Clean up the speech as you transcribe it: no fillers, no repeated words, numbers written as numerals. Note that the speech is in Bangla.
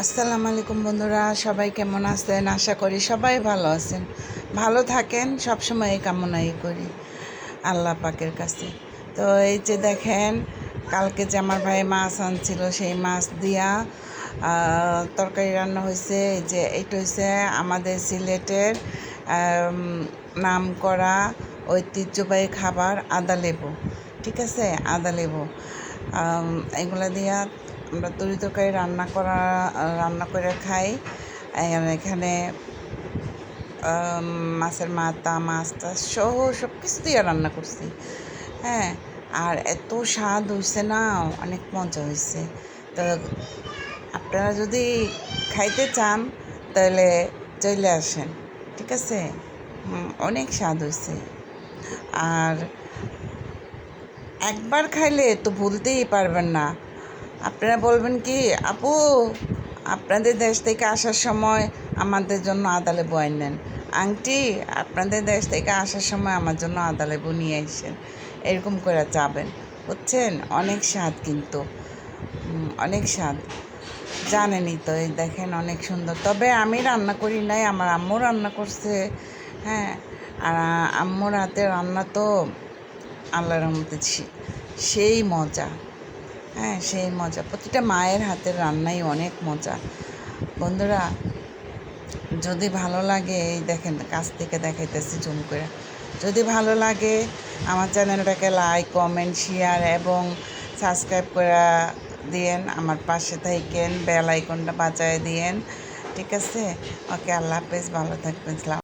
আসসালামু আলাইকুম বন্ধুরা, সবাই কেমন আছেন? আশা করি সবাই ভালো আছেন, ভালো থাকেন, সবসময় এই কামনাই করি আল্লাহ পাকের কাছে। তো এই যে দেখেন, কালকে যে আমার ভাই মাছ আনছিল, সেই মাছ দিয়া তরকারি রান্না হয়েছে। এই যে এইটা হয়েছে আমাদের সিলেটের নাম করা ঐতিহ্যবাহী খাবার আদা লেবু। ঠিক আছে, আদা লেবু এগুলা দিয়া আমরা তরি তরকারি রান্না করে খাই। এখানে মাছের মাথা, মাছ টাছ সহ সব কিছু দিয়ে রান্না করছি। হ্যাঁ, আর এত স্বাদ হয়েছে না, অনেক মজা হয়েছে। তো আপনারা যদি খাইতে চান তাহলে চলে আসেন। ঠিক আছে, অনেক স্বাদ হয়েছে। আর একবার খাইলে তো ভুলতেই পারবেন না। আপনারা বলবেন কি, আপু আপনাদের দেশ থেকে আসার সময় আমাদের জন্য আদা লেবু আনেন, আন্টি আপনাদের দেশ থেকে আসার সময় আমার জন্য আদা লেবু নিয়ে আসেন, এরকম করে যাবেন। বুঝছেন, অনেক স্বাদ, কিন্তু অনেক স্বাদ, জানেনই তো। এই দেখেন, অনেক সুন্দর। তবে আমি রান্না করি নাই, আমার আম্মু রান্না করছে। হ্যাঁ, আর আম্মুর হাতে রান্না তো আল্লাহর রহমতে সেই মজা। হ্যাঁ, সেই মজা, প্রতিটা মায়ের হাতের রান্নাই অনেক মজা। বন্ধুরা, যদি ভালো লাগে, এই দেখেন কাছ থেকে দেখাইতেছি জুম করে, যদি ভালো লাগে আমার চ্যানেলটাকে লাইক, কমেন্ট, শেয়ার এবং সাবস্ক্রাইব করে দিয়েন, আমার পাশে থাকেন, বেল আইকনটা বাজায় দিয়েন। ঠিক আছে, ওকে, আল্লাহ হাফেজ, ভালো থাকবেন।